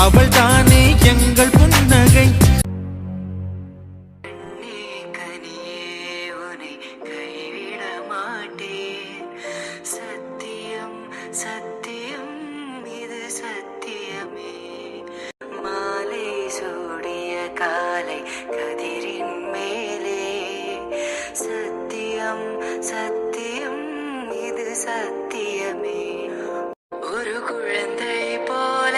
அவள் தானே எங்கள் புன்னகை. காலை கதிரின் மேலே சத்தியம் சத்தியம் இது சத்தியமே. ஒரு குழந்தை போல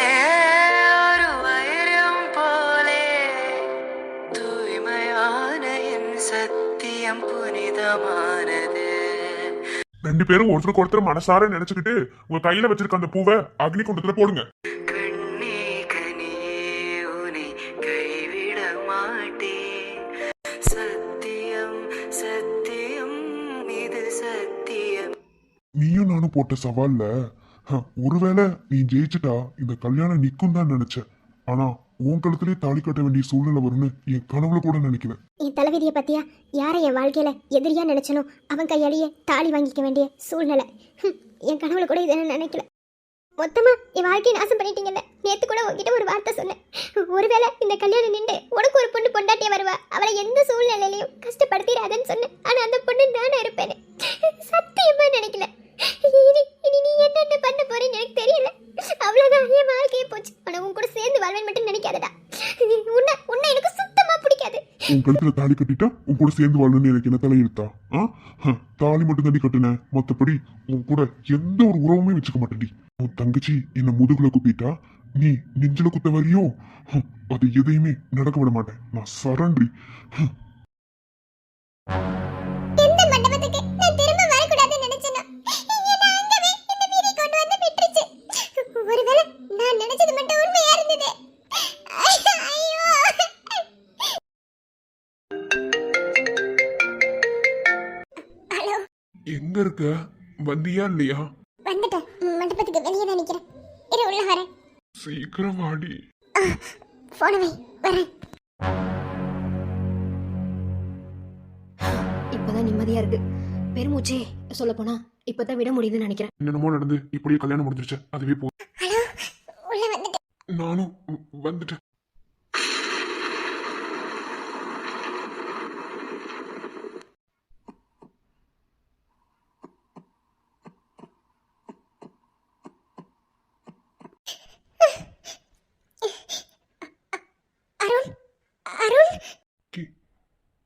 ஒரு வைரம் போலே தூய்மையான என் சத்தியம் புனிதமானது. ரெண்டு பேரும் ஒருத்தருக்கு ஒருத்தர் மனசார நினைச்சுக்கிட்டு உங்க கையில வச்சிருக்க அந்த பூவை அக்னி குண்டத்துல போடுங்க. நீயும் நானும் போட்ட சவால்ல ஒருவேளை நீ ஜெயிச்சுட்டா இந்த கல்யாணம் நிக்கும் தான் நினைச்சேன். ஆனா உன் கழுத்திலே தாலி கட்ட வேண்டிய சூழ்நிலை வரும்னு என் கனவுல கூட நினைக்கல. என் தலைவிதியை பத்தியா யாரை என் வாழ்க்கையில எதிரியா நினைச்சனோ அவன் கையாலேயே தாலி வாங்கிக்க வேண்டிய சூழ்நிலை. என் கனவுல கூட இதை நினைக்கல. மொத்தமா என் வாழ்க்கையை நாசம் பண்ணிட்டீங்கல்ல. நேத்து கூட உங்ககிட்ட ஒரு வார்த்தை சொன்னேன். ஒருவேளை இந்த கல்யாணம் நின்று உனக்கு ஒரு பொண்ணு பொண்டாட்டியா வருவா, அவளை எந்த சூழ்நிலையிலையும் கஷ்டப்படுத்திடாதன்னு சொன்னேன். ஆனா அந்த பொண்ணு நானே இருப்பேன்னு சத்தியமா நினைக்கல. இனி நீ என்னென்ன பண்ண போறேன்னு எனக்கு தெரியல. அவ்வளவுதான், என் வாழ்க்கையே போச்சு. ஆனா உன் கூட சேர்ந்து வாழ்வேன் மட்டும் நினைக்காதடா. உன்னை எனக்கு சுத்தமா பிடிக்காது. உன் கழுத்துல தாலி கட்டிட்டா உன் கூட சேர்ந்து வாழணும்னு எனக்கு என்ன தலையெழுத்தா? தாலி மட்டும் தாண்டி கட்டுனேன், மத்தபடி உன் கூட எந்த ஒரு உறவுமே வச்சுக்க மாட்டேன்டி. உன் தங்கச்சி என்ன முதுகுல குத்திட்டா, நீ நெஞ்சில குத்த வரையோ அது எதையுமே நடக்க விட மாட்டேன். நான் சரண்டி. எங்க இருக்க? வந்தியா இல்லையா? வந்துட்டேன், மண்டபத்துக்கு வெளியே தான் நிக்கிறேன். இரு உள்ள வரேன். சீக்கிரம் வாடி. போனவே வரேன். இப்பதான் நிம்மதியா இருக்கு. பெருமூச்சே சொல்ல போனா இப்பதான் விட முடியுதுன்னு நினைக்கிறேன். என்னமோ நடந்து இப்படியே கல்யாணம் முடிஞ்சிருச்சு, அதுவே போதும். ஹலோ, உள்ள வந்துட்டேன். நானும் வந்துட்டேன்.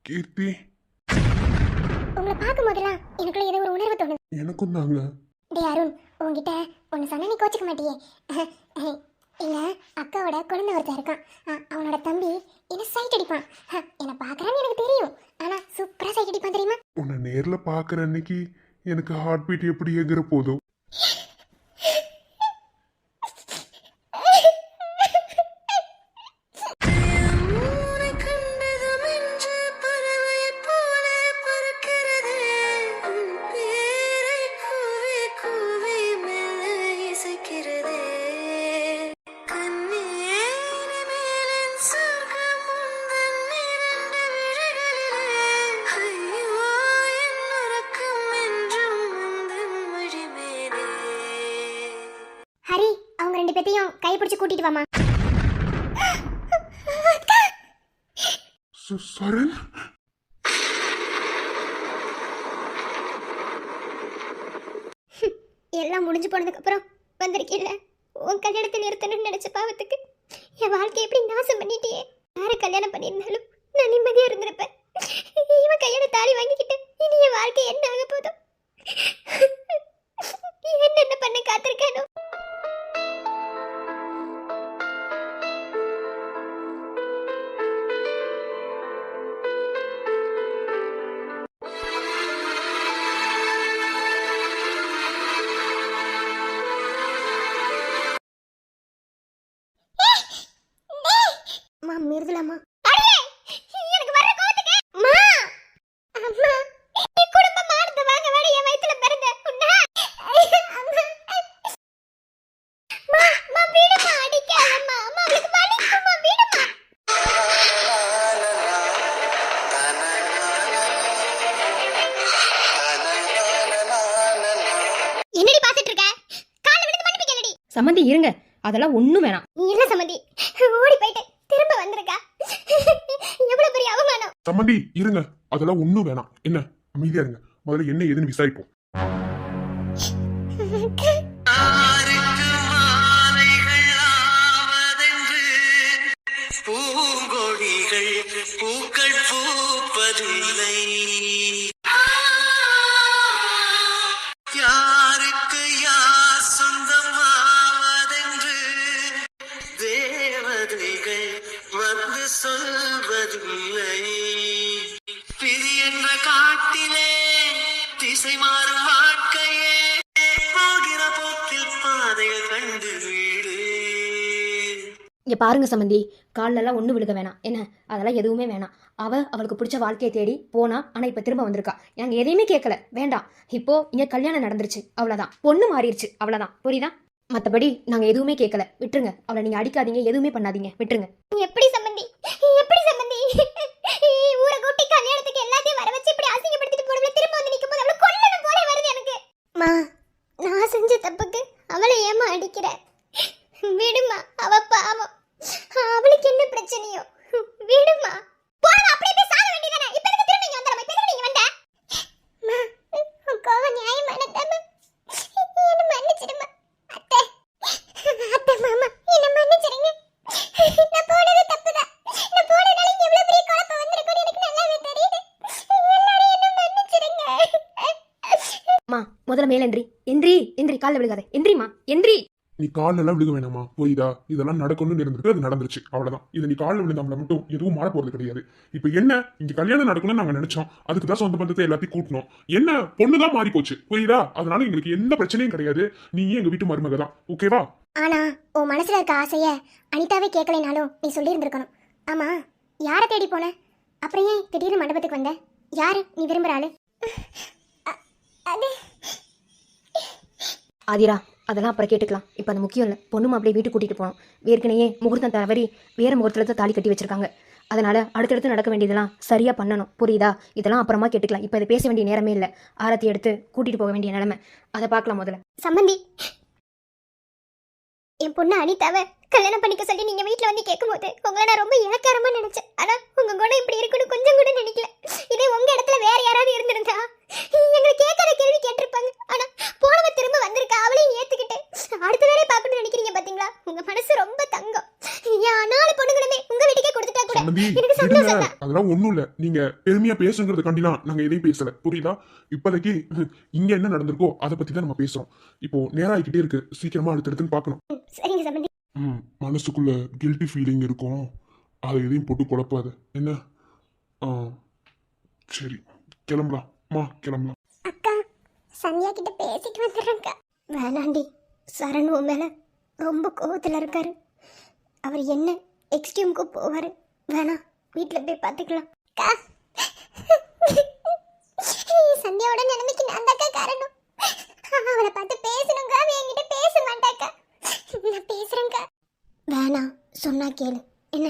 கீர்த்தி, உங்களை பார்க்கும் போதெல்லாம் எனக்குள்ள ஏதோ ஒரு உணர்வு தோணுது. எனக்கும் தாங்க. டேய் அருண், உங்ககிட்ட ஒன்று சொன்னா நீ கோச்சிக்க மாட்டியே. எங்க அக்காவோட குழந்தை ஒருத்தர் இருக்கான். அவனோட தம்பி என்ன சைட் அடிப்பான். என்னை பார்க்கறான்னு எனக்கு தெரியும், ஆனா சூப்பரா சைட் அடிப்பான் தெரியுமா? உன்னை நேர்ல பாக்குற அன்னைக்கு எனக்கு ஹார்ட் பீட் எப்படி எகிற போதும். ஹரி, அவங்க ரெண்டு பேத்தையும் கைப்பிடிச்சு கூட்டிட்டு வாமா. சரண், எல்லாம் முடிஞ்சு போனதுக்கு அப்புறம் வந்திருக்கீல்ல. உன் கல்யாணத்தை நிறுத்தணும்னு நினைச்ச பாவத்துக்கு என் வாழ்க்கையை எப்படி நாசம் பண்ணிட்டியே. யார கல்யாணம் பண்ணியிருந்தாலும் நான் நிம்மதியா இருந்திருப்பேன். இவன் கையோட தாலி வாங்கிக்கிட்டு இனி என் வாழ்க்கை என்ன ஆக போதும்? என்னென்ன பண்ண காத்திருக்கானோ. மிருதுலாமா, எனக்கு வர கோத்துக்கு மா அம்மா நீ குடும்பமா இருந்து வாங்க வாடி என் வயித்துல பிறந்த உன்ன மா மா வீடுமா அடிக்காதம்மா. அம்மா உங்களுக்கு வலிக்குமா? வீடுமா. என்னடி பாத்துட்டு இருக்க? கால்ல விழுந்து மன்னிப்பு கேளுடி. சம்மந்தி இருங்க, அதெல்லாம் ஒண்ணும் வேணாம். நீ இல்ல சம்மந்தி, ஓடி போயிட்டு திரும்ப வந்திருக்கா. எவ்வளவு பெரிய அவமானம். சம்மந்தி இருங்க, அதெல்லாம் ஒண்ணும் வேணாம். என்ன அமைதியா இருங்க, முதல்ல என்ன ஏதுன்னு விசாரிப்போம். ஆருக்கு மாலைகள் ஆவதென்று பூங்கொடிகள் பூக்கள் பூப்பதில்லை. யாருக்கு யார் சொந்தமாவதென்று தேவதைகள் வந்து சொல்வதில்லை. பிரி என்ற காட்டிலே திசை மாறும் வாழ்க்கையே போகிற போக்கில் பாதைகள் கண்டு வீடு. இங்க பாருங்க சம்மந்தி, கால்லெல்லாம் ஒண்ணு விழுக வேணாம். என்ன அதெல்லாம் எதுவுமே வேணாம். அவளுக்கு பிடிச்ச வாழ்க்கையை தேடி போனா, ஆனா இப்ப திரும்ப வந்திருக்கா. நாங்க எதையுமே கேட்கல, வேண்டாம். இப்போ இங்க கல்யாணம் நடந்துருச்சு, அவ்வளவுதான். பொண்ணு மாறிடுச்சு, அவ்வளவுதான். புரியுதா? மத்தபடி நாங்க எதுவுமே கேட்கல, விட்டுருங்க. அவளை நீங்க அடிக்காதீங்க, எதுவுமே பண்ணாதீங்க, விட்டுருங்க. எப்படி சம்மந்தி, எப்படி சம்மந்தி, ஊரை கூட்டி கல்யாணத்துக்கு எல்லாத்தையும் வர வச்சு இப்படி அசிங்கப்படுத்திட்டு போறவள திரும்ப வந்து நிக்கும்போது அவளை கொல்லணும் போல வருது எனக்கு. மா, நான் செஞ்ச தப்புக்கு அவளை ஏமா அடிக்கிற? விடுமா, அவ பாவம். அவளுக்கு என்ன பிரச்சனையோ, விடுமா. போறா, அப்படியே போய் சாக வேண்டியதானே. இப்ப எதுக்கு திரும்ப இங்க வந்தற? இப்ப எதுக்கு நீங்க வந்த? மா, கோவ நியாயமானதா? என்ன மன்னிச்சிடுமா. அத்தை, அத்தை மாமா, என்ன மன்னிச்சிடுங்க. நான் போனது தப்புதான். நான் போனதால இங்க எவ்வளவு பெரிய குழப்பம் வந்திருக்குன்னு எனக்கு நல்லாவே தெரியுது. எல்லாரும் என்ன மன்னிச்சிடுங்க. அம்மா, முதல்ல மேல எந்திரி. எந்திரி, எந்திரி, கால்ல விழுகாத. எந்திரிமா, எந்திரி. நீ காலில் எல்லாம் விழுக வேணாமா, போயிதா? இதெல்லாம் நடக்கணும்னு இருந்திருக்கு, அது நடந்துருச்சு, அவ்வளவுதான். இது நீ காலில் விழுந்தாமல மட்டும் எதுவும் மாற போறது கிடையாது. இப்ப என்ன, இங்க கல்யாணம் நடக்கணும்னு நாங்க நினைச்சோம், அதுக்கு தான் சொந்த பந்தத்தை எல்லாத்தையும் கூட்டணும். என்ன, பொண்ணுதான் மாறி போச்சு, புரியுதா? அதனால எங்களுக்கு எந்த பிரச்சனையும் கிடையாது. நீ எங்க வீட்டு மருமக தான், ஓகேவா? ஆனா உன் மனசுல இருக்க ஆசைய அனிதாவே கேட்கலைனாலும் நீ சொல்லி இருந்திருக்கணும். ஆமா, யாரை தேடி போன? அப்புறம் ஏன் திடீர்னு மண்டபத்துக்கு வந்த? யாரு நீ விரும்புற ஆளு? அது ஆதிரா, அதெல்லாம் அப்புறம் கேட்டுக்கலாம். இப்போ அது முக்கியம் இல்லை. பொண்ணு மாப்பிளையை வீட்டுக்கு கூட்டிட்டு போனோம். ஏற்கனவே முகூர்த்தம் தவறி வேற முகூர்த்தத்துல தான் தாலி கட்டி வச்சிருக்காங்க. அதனால அடுத்தடுத்து நடக்க வேண்டியதெல்லாம் சரியா பண்ணணும், புரியுதா? இதெல்லாம் அப்புறமா கேட்டுக்கலாம். இப்போ இதை பேச வேண்டிய நேரமே இல்லை. ஆரத்தி எடுத்து கூட்டிட்டு போக வேண்டிய நிலைமை, அதை பார்க்கலாம் முதல்ல. சம்பந்தி, என் பொண்ணு அனிதாவை கல்யாணம் பண்ணிக்க சொல்லி நீங்க வீட்டுல வந்து கேட்கும்போது உங்களை நான் ரொம்ப இலக்காரமா நினைச்சேன். ஆனா உங்க குணம் இப்படி இருக்குன்னு கொஞ்சம் கூட நினைக்கல. இதே உங்க இடத்துல வேற யாராவது இருந்திருந்தா எங்களை கேட்காத கேள்வி கேட்டிருப்பாங்க. ஆனா போனவ திரும்ப வந்திருக்கா, அவளையும் ஏத்துக்கிட்டு அடுத்த வேலையை பார்க்கணும்னு நினைக்கிறீங்க பாத்தீங்களா? உங்க மனசு ரொம்ப தங்கம். ஏன் 4 பொண்ணுங்களுமே உங்க வீட்டுக்கே கொடுத்துட்டா கூட எனக்கு சந்தோஷம் தான். அதெல்லாம் ஒண்ணும் இல்ல. நீங்க பெருமையா பேசுங்கிறதுக்காண்டிலாம் நாங்க எதையும் பேசல, புரியுதா? இப்போதைக்கு இங்க என்ன நடந்திருக்கோ அதை பத்தி தான் நம்ம பேசுறோம். இப்போ நேரம் ஆகிக்கிட்டே இருக்கு, சீக்கிரமா அடுத்தடுத்துன்னு பார்க்கணும். சரிங்க சம்பந்தி. மனசுக்குள்ள கில்ட்டி ஃபீலிங் இருக்கும், அதை எதையும் போட்டு குழப்பாத, என்ன? சரி, கிளம்பலாம். கிளம்பலாம். அக்கா, சந்தியா கிட்ட பேசிட்டு வந்துடுறேன்க்கா. வேணாண்டி, சரண் உன் மேல ரொம்ப கோவத்துல இருக்காரு. அவர் என்ன எக்ஸ்ட்ரீமுக்கு போவாரு. வேணாம், வீட்டுல போய் பார்த்துக்கலாம். அக்கா, சந்தியாவோட நிலைமைக்கு நான் தாக்கா காரணம். அவளை பார்த்து பேசணுங்க, அவ என்கிட்ட பேச மாட்டாக்கா. நான் பேசுறேன்க்கா. வேணாம், சொன்னா கேளு. என்ன?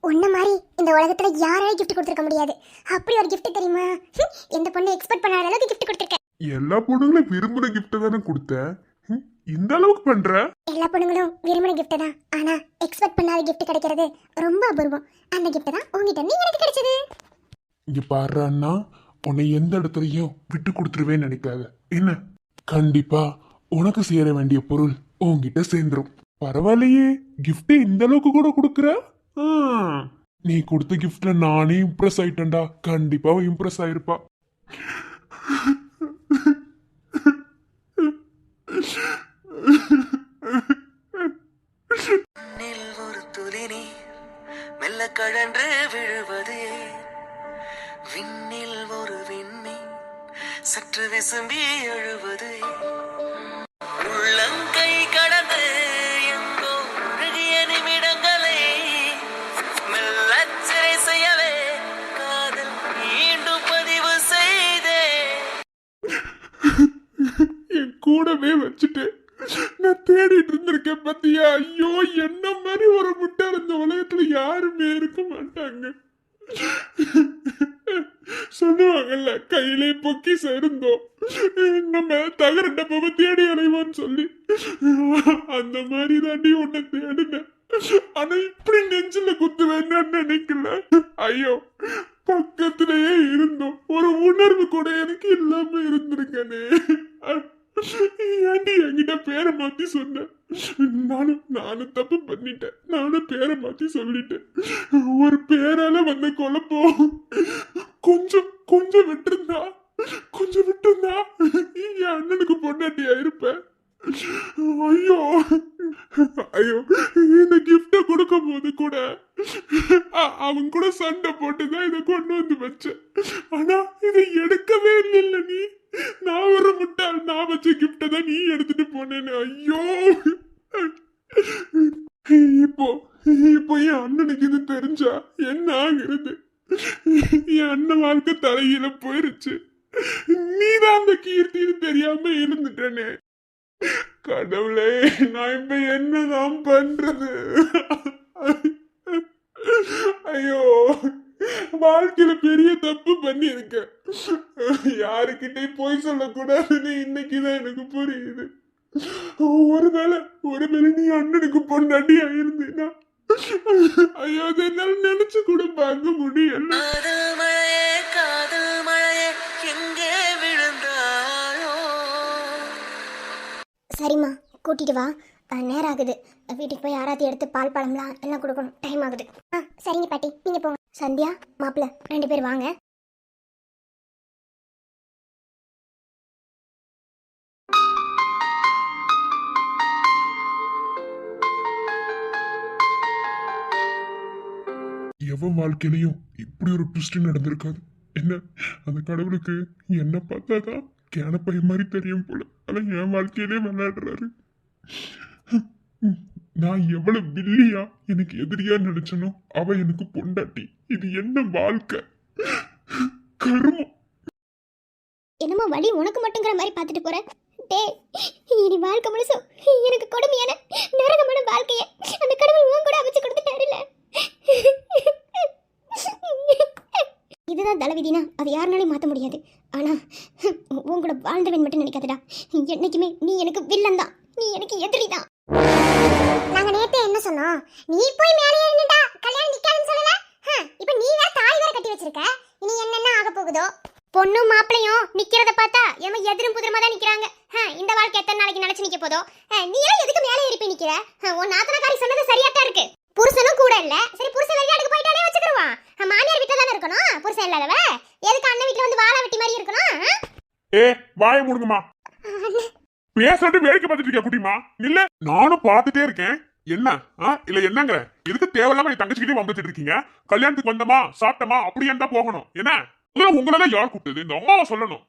உன்ன மாதிரி இந்த உலகத்துல யாராலும் கிஃப்ட் கொடுத்துருக்க முடியாது. அப்படி ஒரு கிஃப்ட் தெரியுமா? எந்த பொண்ணு எக்ஸ்பெக்ட் பண்ணாத அளவுக்கு கிஃப்ட் கொடுத்துருக்க. எல்லா பொண்ணுங்களும் விரும்புற கிஃப்ட் தானே கொடுத்தேன். இந்த அளவுக்கு பண்ற? எல்லா பொண்ணுங்களும் விரும்புற கிஃப்ட் தான், ஆனா எக்ஸ்பெக்ட் பண்ணாத கிஃப்ட் கிடைக்கிறது ரொம்ப அபூர்வம். அந்த கிஃப்ட் தான் உங்ககிட்ட இருந்து எனக்கு கிடைச்சது. இங்க பாரு அண்ணா, உன்னை எந்த இடத்துலயும் விட்டு கொடுத்துருவேன்னு நினைக்காத, என்ன? கண்டிப்பா உனக்கு சேர வேண்டிய பொருள் உன்கிட்ட சேர்ந்துரும். பரவாயில்லையே, கிஃப்ட் இந்த அளவுக்கு கூட கொடுக்குற. நீ கொடுத்த கிஃப்ட்ல நானே இம்ப்ரெஸ் ஆயிட்டேன்டா. கண்டிப்பா இம்ப்ரெஸ் ஆயிருப்பா. ஒரு துளி நீர் மெல்ல கழன்று விழுவது, விண்ணில் ஒரு விண்மீன் சற்று விசும்பி எழுவது, உள்ளங்கை கடந்து எங்கோ அழகிய நிமிடங்களை மெல்லச் சிறை செய்யவே காதல் மீண்டும் பதிவு செய்தே. என் கூடவே வச்சுட்டு நான் தேடிட்டு இருந்திருக்கேன் பத்தியா? ஐயோ, என்ன மாதிரி ஒரு முட்டாள் இந்த உலகத்துல யாருமே இருக்க மாட்டாங்க. சொல்லுவாங்கல்ல, கையிலே பொக்கிஷம் இருந்தோம் நம்ம தகர டப்பாவை தேடி அலைவோன்னு சொல்லி, அந்த மாதிரி தாண்டி உன்னை தேடினேன். ஆனா இப்படி நெஞ்சில குத்து வேண்டாம்னு நினைக்கல. ஐயோ, பக்கத்திலேயே இருந்தோம், ஒரு உணர்வு கூட எனக்கு இல்லாம இருந்திருக்கனே. ஏன்டி என்கிட்ட பேரை மாத்தி சொன்ன? நானும் தப்பு பண்ணிட்டேன். நானும் பேரை மாத்தி சொல்லிட்டேன். ஒரு பேரால வந்த குழப்பம் கொஞ்சம் கொஞ்சம் விட்டுருந்தா என் அண்ணனுக்கு பொண்டாட்டியா இருப்பேன். ஐயோ ஐயோ, இந்த கிஃப்ட கொடுக்கும் போது கூட அவன் கூட சண்டை போட்டுதான் இதை கொண்டு வந்து வச்சேன். ஆனா இதை எடுக்கவே இல்லை நீ. நான் ஒரு முட்டாள், நான் வச்ச கிஃப்ட தான் நீ எடுத்துட்டு போனேன்னு. ஐயோ, இப்போ இப்போ என் அண்ணனுக்கு இது தெரிஞ்சா என்ன ஆகுறது? என் அண்ணன் வாழ்க்கை தலையில போயிருச்சு. நீதான் அந்த கீர்த்தின்னு தெரியாம இருந்துட்டேனே. கடவுளே, நான் இப்ப என்னதான் பண்றது? ஐயோ, வாழ்க்கையில பெரிய தப்பு பண்ணி இருக்க. யாருக்கிட்டே போய் சொல்லக்கூடாதுன்னு இன்னைக்குதான் எனக்கு புரியுது. ஒருவேளை நீ அண்ணனுக்கு பொண்டாட்டியா இருந்தீன்னா, ஐயோ, அதை என்னால நினைச்சு கூட பார்க்க முடியல. காதல் மழையே, காதல் மழையே, எங்கே விழுந்தாயோ? சரிம்மா, கூட்டிட்டு வா. நேரம் ஆகுது. வீட்டுக்கு போய் ஆராத்தி எடுத்து பால் பழம்லாம் எல்லாம் கொடுக்கணும். டைம் ஆகுது. சரிங்க பாட்டி, நீங்க போங்க. சந்தியா, மாப்பிள்ள 2 பேர் வாங்க. எவன் வாழ்க்கையிலையும் இப்படி ஒரு ட்விஸ்ட் நடந்திருக்காது. என்ன, அந்த கடவுளுக்கு என்ன பார்த்தாதான் கேனப்பைய மாதிரி தெரியும் போல. ஆனா என் வாழ்க்கையிலே விளையாடுறாரு. நான் எவ்வளவு வில்லியா எனக்கு எதிரியா நினைச்சனோ அவ எனக்கு பொண்டாட்டி. இது என்ன வாழ்க்கை? கர்மம். என்னமோ வழி உனக்கு மட்டுங்கிற மாதிரி பார்த்துட்டு போற. டேய், இனி வாழ்க்கை முழுசும் எனக்கு கொடுமையான நரகமான வாழ்க்கையை அந்த கடவுள் உன் கூட அமைச்சு கொடுத்துட்டாருல. இதுதான் தலைவிதினா அது யாருனாலையும் மாற்ற முடியாது. ஆனா உன் கூட வாழ்ந்தவன் மட்டும் நினைக்காதடா. என்னைக்குமே நீ எனக்கு வில்லன் தான், நீ எனக்கு எதிரி தான். நாங்க நேத்து என்ன சொன்னோம்? நீ போய் மேலே ஏறிட்டா கல்யாணம் நிக்காதுன்னு சொல்லல. இப்போ நீ வேற தாய் வேற கட்டி வச்சிருக்க. இனி என்னென்ன ஆக போகுதோ. பொண்ணும் மாப்பிளையும் நிக்கிறத பார்த்தா ஏமா எதிரும் புதிரமா தான் நிக்கிறாங்க. இந்த வாழ்க்கை எத்தனை நாளைக்கு நினைச்சு நிக்க போதோ? நீ எல்லாம் எதுக்கு மேலே ஏறி போய் நிக்கிற? உன் நாத்தனாக்காரி சொன்னது சரியாத்தான் இருக்கு. புருஷனும் கூட இல்ல. சரி, புருஷன் வெளியாடுக்கு போயிட்டானே வச்சுக்கிடுவான். மாமியார் வீட்டுல தானே இருக்கணும். புருஷன் இல்லாதவ எதுக்கு அண்ணன் வீட்டுல வந்து வாழ வெட்டி மாதிரி இருக்கணும்? வாய மூடுங்கம்மா. பேசிட்டு வேடிக்கை பார்த்துட்டு இருக்க குட்டிமா. இல்ல, நானும் பார்த்துட்டே இருக்கேன். என்ன இல்ல என்னங்கிற எதுக்கு தேவையில்லாம என் தங்கச்சிக்கிட்டே வந்துட்டு இருக்கீங்க? கல்யாணத்துக்கு வந்தமா சாப்பிட்டமா அப்படியே தான் போகணும். என்ன உங்களதான் யார் கூப்பிட்டது? இந்த அம்மாவை சொல்லணும்.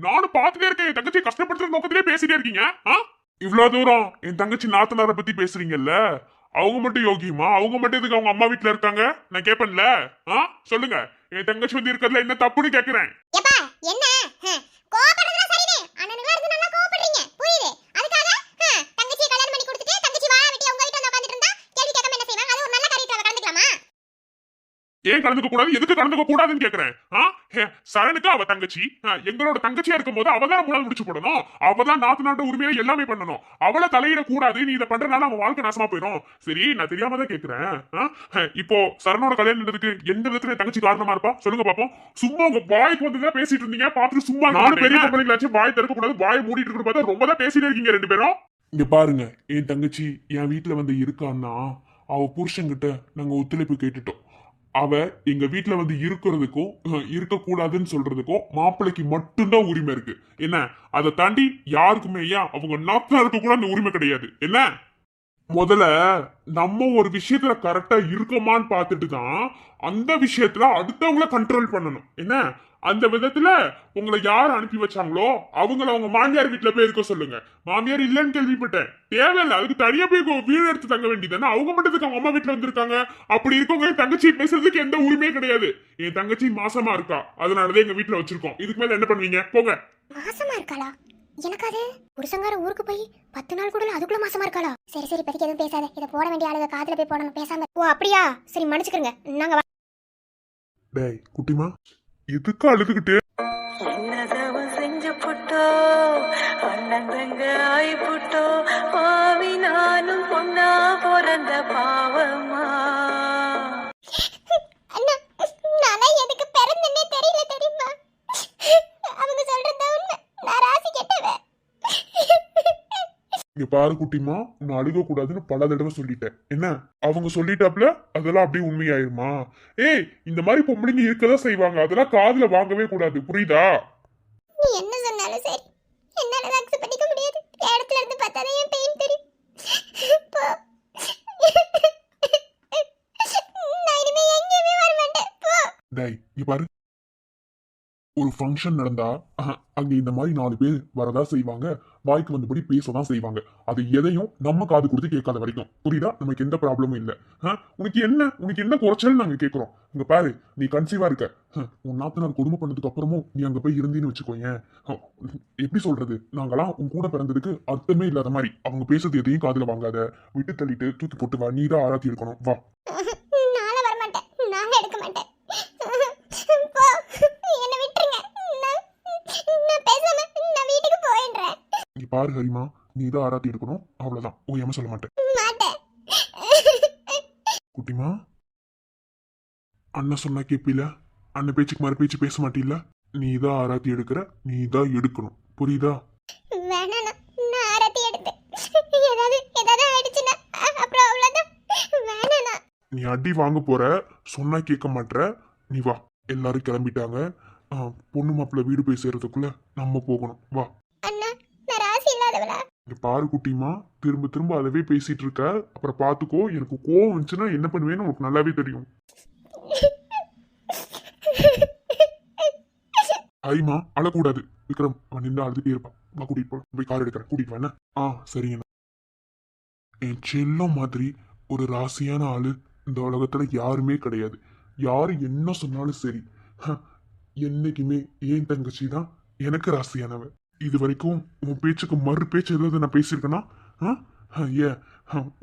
நானும் பார்த்துட்டே இருக்கேன். என் தங்கச்சி கஷ்டப்படுத்துற நோக்கத்திலே பேசிட்டே இருக்கீங்க. இவ்வளவு தூரம் என் தங்கச்சி நாத்தனாரை பத்தி பேசுறீங்கல்ல, அவங்க மட்டும் யோகியமா? அவங்க மட்டும் எதுக்கு அவங்க அம்மா வீட்டுல இருக்காங்க? நான் கேப்பேன்ல. சொல்லுங்க, என் தங்கச்சி வந்து இருக்கிறதுல என்ன தப்புன்னு கேக்குறேன். என்ன கோபப்படுறதுல சரினே. அண்ணனுங்களா இருந்து நல்லா கோபப்படுறீங்க, புரியுது? அதுக்காக தங்கச்சியை கல்யாணம் பண்ணி கொடுத்துட்டு தங்கச்சி வாழ வெட்டி உங்க வீட்டுல வந்து உட்கார்ந்துட்டு இருந்தா கேள்வி கேட்காம என்ன செய்வாங்க? அது ஒரு நல்ல காரியத்துல கலந்துக்கலாமா? ஏன் கலந்துக்க கூடாது? எதுக்கு கலந்துக்க கூடாதுன்னு கேக்குறேன். சரணுக்கு அவ தங்கச்சி, எங்களோட தங்கச்சியா இருக்கும் போது அவதான் முன்னாள் முடிச்சு போடணும். அவதான் நாட்டு உரிமையை எல்லாமே பண்ணணும். அவளை தலையிட கூடாது. நீ இதை பண்றதுனால அவன் வாழ்க்கை நாசமா போயிடும். சரி, நான் தெரியாம தான் கேக்குறேன். இப்போ சரணோட கல்யாணம் நடந்ததுக்கு எந்த விதத்துல தங்கச்சி காரணமா இருப்பா? சொல்லுங்க பாப்போம். சும்மா உங்க பாய்க்கு வந்துதான் பேசிட்டு இருந்தீங்க. பார்த்துட்டு சும்மா நானும் பெரிய கம்பெனிகளாச்சும் பாய் திறக்க கூடாது, பாய் மூடிட்டு இருக்கு பார்த்தா ரொம்ப தான் பேசிட்டே இருக்கீங்க 2 பேரும். இங்க பாருங்க, என் தங்கச்சி என் வீட்டுல வந்து இருக்கான்னா அவ புருஷன்கிட்ட நாங்க ஒத்துழைப்பு கேட்டுட்டோம். அவ எங்க வீட்டுல வந்து இருக்கிறதுக்கும் இருக்கக்கூடாதுன்னு சொல்றதுக்கும் மாப்பிள்ளைக்கு மட்டும்தான் உரிமை இருக்கு. என்ன, அதை தாண்டி யாருக்குமே அவங்க நாத்தனாருக்கு கூட அந்த உரிமை கிடையாது. என்ன, முதல்ல நம்ம ஒரு விஷயத்துல கரெக்டா இருக்கோமான்னு பார்த்துட்டு தான் அந்த விஷயத்துல அடுத்தவங்கள கண்ட்ரோல் பண்ணணும். என்ன, அந்த விதத்துல உங்களை யார் அனுப்பி வச்சாங்களோ அவங்கள அவங்க மாமியார் வீட்டுல போய் இருக்க சொல்லுங்க. மாமியார் இல்லைன்னு கேள்விப்பட்டேன். தேவையில்லை, அதுக்கு தனியா போய் வீடு எடுத்து தங்க வேண்டியதானே. அவங்க மட்டும் அவங்க அம்மா வீட்டுல வந்திருக்காங்க. அப்படி இருக்கவங்க என் தங்கச்சி பேசுறதுக்கு எந்த உரிமையும் கிடையாது. என் தங்கச்சி மாசமா இருக்கா, அதனாலதான் எங்க வீட்டுல வச்சிருக்கோம். இதுக்கு மேல என்ன பண்ணுவீங்க? போங்க. மாசமா இருக்காளா? எனக்கு அது புருஷங்கார ஊருக்கு போய் 10 நாள் கூட அதுக்குள்ள மாசமா இருக்காளா? சரி சரி, இப்போதைக்கு எதுவும் பேசாத. இதை போட வேண்டிய ஆளுங்க காதுல போய் போடணும், பேசாம. ஓ அப்படியா? சரி, மன்னிச்சுக்கிறங்க. நாங்க டேய் குட்டிமா எதுக்கு அழுதுகிட்டே? என்னதவன் செஞ்சு புட்டோ அண்ணன் தங்க ஆய் புட்டோ பாவி நானும் பொண்ணா பிறந்த பாவமா. அண்ணா நானா எதுக்கு பிறந்தனே தெரியல தெரியுமா? அவங்க சொல்றது உண்மை. நான் ராசி கெட்டவ. இங்க பாரு குட்டிமா, உன்னை அழுக கூடாதுன்னு பல தடவை சொல்லிட்டேன். என்ன அவங்க சொல்லிட்டாப்ல அதெல்லாம் அப்படியே உண்மையாயிருமா? ஏய், இந்த மாதிரி பொம்பளைங்க இருக்கதான் செய்வாங்க. அதெல்லாம் காதுல வாங்கவே கூடாது, புரியுதா? நீ என்ன சொன்னாலும் சரி, என்னால அக்செப்ட் பண்ணிக்க முடியாது. இடத்துல இருந்து பார்த்தாதான் என் பெயின் தெரியும். போ. நான் இனிமே எங்கேயுமே வர மாட்டேன். போ. டேய் இங்க பாரு, ஒரு ஃபங்க்ஷன் நடந்தா அங்க இந்த மாதிரி 4 பேர் வரதா செய்வாங்க, வாய்க்கு வந்தபடி பேசதான் செய்வாங்க. அது எதையும் நம்ம காது கொடுத்து கேட்காத வரைக்கும், புரியுதா? நமக்கு எந்த ப்ராப்ளமும் இல்ல. உனக்கு என்ன குறைச்சல் நாங்க கேட்கிறோம். இங்க பாரு, நீ கன்சீவா இருக்க, உன் நாத்தனார் கொடுமை பண்ணதுக்கு அப்புறமும் நீ அங்க போய் இருந்தீன்னு வச்சுக்கோங்க, எப்படி சொல்றது, நாங்களாம் உன் கூட பிறந்ததுக்கு அர்த்தமே இல்லாத மாதிரி. அவங்க பேசுறது எதையும் காதுல வாங்காத, விட்டு தள்ளிட்டு தூக்கி போட்டு வா. நீ தான் ஆராத்தி எடுக்கணும், வா. நானே வர மாட்டேன். நானே எடுக்க மாட்டேன். போ. என்ன விட்டுருங்க. நான் பேசாம நான் வீட்டுக்கு போயிடுறேன். இங்க பாரு ஹரிமா, நீ தான் ஆராத்தி எடுக்கணும், அவ்வளவுதான். ஓயாம சொல்ல மாட்டேன். மாட்டேன். குட்டிமா, அண்ணன் சொன்னா கேப்பில? அண்ணன் பேச்சுக்கு மறு பேச்சு பேச மாட்டில்ல? நீ தான் ஆராத்தி எடுக்கிற, நீ தான் எடுக்கணும், புரியுதா? வேணாண்ணா, நான் ஆரத்தி எடுத்தேன். ஏதாவது ஆயிடுச்சுன்னா அப்புறம் அவ்வளவுதான். வேணாண்ணா. நீ அடி வாங்க போற, சொன்னா கேட்க மாட்ற. நீ வா, எல்லாரும் கிளம்பிட்டாங்க. பொண்ணு மாப்பிள்ள வீடு போய் சேர்றதுக்குள்ள நம்ம போகணும், வா. அண்ணா, நான் ராசி இல்லாதவளா? இங்க பாரு குட்டிமா, திரும்ப திரும்ப அதவே பேசிட்டு இருக்க. அப்புறம் பாத்துக்கோ, எனக்கு கோவம் வந்துச்சுன்னா என்ன பண்ணுவேன்னு உனக்கு நல்லாவே தெரியும். ஹரிமா, அழக்கூடாது. விக்ரம், அவன் நின்று அழுதுட்டே இருப்பான். வா, கூட்டிட்டு போய் கார் எடுக்கிறேன், கூட்டிட்டு வானே. சரிங்க. என் செல்லம் மாதிரி ஒரு ராசியான ஆளு இந்த உலகத்துல யாருமே கிடையாது. யாரு என்ன சொன்னாலும் சரி, என்னைக்குமே ஏன் தங்கச்சி தான் எனக்கு ராசியானவன். இது வரைக்கும் உன் பேச்சுக்கு மறு பேச்சு ஏதாவது நான் பேசியிருக்கேன்னா, ஏன்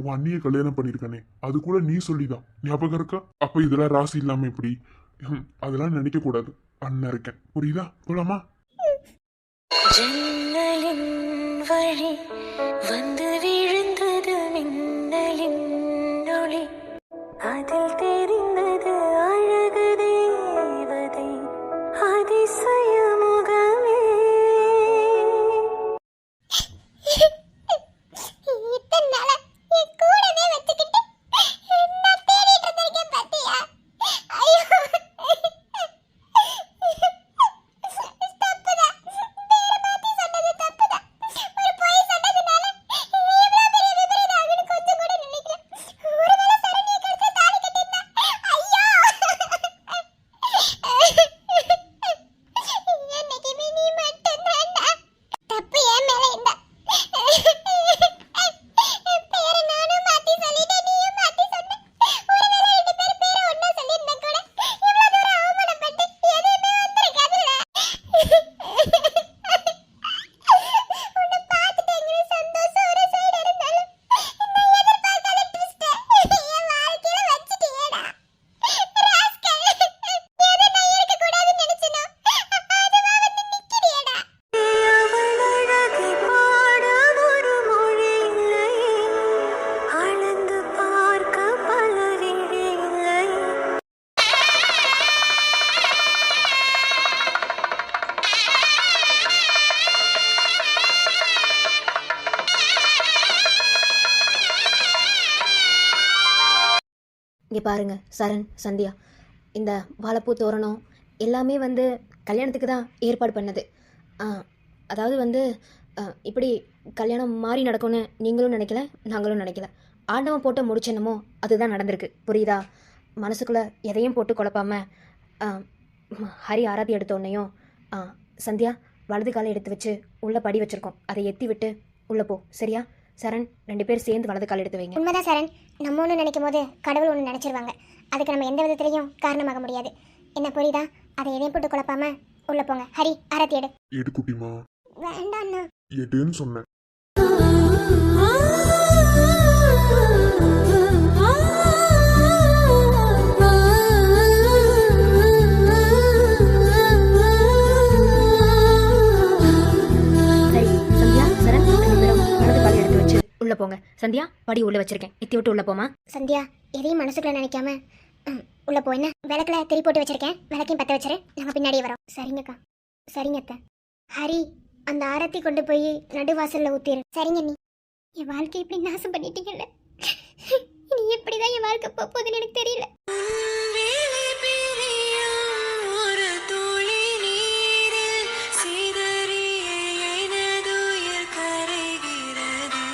உன் அண்ணியை கல்யாணம் பண்ணிருக்கனே, அது கூட நீ சொல்லிதான், ஞாபகம் இருக்கா? அப்ப இதெல்லாம் ராசி இல்லாம எப்படி? அதெல்லாம் நினைக்க கூடாது. அண்ணன் இருக்கேன், புரியுதா? போலாமா? ஜன்னலின் வழி வந்து விழுந்தது மின்னலின் ஒளி, அதில் தெரிந்தது அழகு தேவதை அதிசய முகமே. இத்தனை நாளா என் கூடவே வச்சுக்கிட்டு நான் தேடிட்டு இருந்திருக்கேன் பாத்தியா? ஐயோ, தப்புதான். பேரை மாத்தி சொன்னது தப்புதான். ஒரு பொய் சொன்னதுனால இவ்வளவு பெரிய விபரீதம் ஆகுன்னு கொஞ்சம் கூட நினைக்கல. ஒருவேளை சரண்யா கழுத்துல தாலி கட்டியிருந்தா, ஐயோ, என்னைக்குமே நீ மட்டும்தான்டா. தப்பு என் மேல இல்ல. பேரை நானும் மாத்தி சொல்லிட்டேன், நீயும் மாத்தி சொன்ன. ஒருவேளை 2 பேர் பேரை ஒண்ணா சொல்லியிருந்தா கூட இவ்வளவு தூரம் அவமானப்பட்டு எதுவுமே வந்திருக்காதுல்ல. உன்னை பார்த்துட்டேங்கிற சந்தோஷம் ஒரு சைடு இருந்தாலும், நான் எதிர்பார்க்காத ட்விஸ்ட என் வாழ்க்கையில வச்சுட்டியேடா. ராஸ்கல், எது நான் இருக்கக்கூடாதுன்னு நினைச்சனோ அதுவா வந்து நிக்கிறியேடா. அவள் அழகை பாட ஒரு மொழி இல்லை, அளந்து பார்க்க பல விழி இல்லை. இங்கே பாருங்க சரண், சந்தியா, இந்த வாழைப்பூ தோரணம் எல்லாமே வந்து கல்யாணத்துக்கு தான் ஏற்பாடு பண்ணது. அதாவது வந்து இப்படி கல்யாணம் மாறி நடக்கும்னு நீங்களும் நினைக்கல, நாங்களும் நினைக்கல. ஆண்டவன் போட்டு முடிச்சனமோ அதுதான் நடந்திருக்கு, புரியுதா? மனசுக்குள்ளே எதையும் போட்டு குழப்பாம ஹரி ஆராத்தி எடுத்தோடனையும் சந்தியா வலது காலை எடுத்து வச்சு உள்ளே படி வச்சுருக்கோம், அதை எத்தி விட்டு உள்ளே போ, சரியா? சரண், 2 பேர் சேர்ந்து வலது கால் எடுத்து வைங்க. உண்மைதான் சரண். நம்ம ஒன்று நினைக்கும் போது கடவுள் ஒன்று நினைச்சிருவாங்க. அதுக்கு நம்ம எந்த விதத்திலையும் காரணமாக முடியாது. என்ன புரியுதா? அதை எதையும் போட்டு குழப்பாம உள்ள போங்க. ஹரி, ஆரத்தி எடு. எடு குட்டிமா. வேண்டாண்ணா. எடுன்னு சொன்னேன். சந்தியா படி உள்ள வச்சிருக்கேன், எத்தி விட்டு உள்ள போமா. சந்தியா எதையும் மனசுக்குள்ள நினைக்காம உள்ள போ. என்ன விளக்குல திரி போட்டு வச்சிருக்கேன், விளக்கையும் பத்த வச்சிரு, நாங்க பின்னாடியே வரோம். சரிங்கக்கா. சரிங்க அத்தை. ஹரி அந்த ஆரத்தி கொண்டு போய் நடுவாசல்ல ஊத்திரு. சரிங்க நீ. என் வாழ்க்கை இப்படி நாசம் பண்ணிட்டீங்கல்ல, இனி எப்படிதான் என் வாழ்க்கை போகுதுன்னு எனக்கு தெரியல. வேலை பிரியும் ஒரு துளி நீரில் சிதறிய எனதுயிர் கரைகிறது.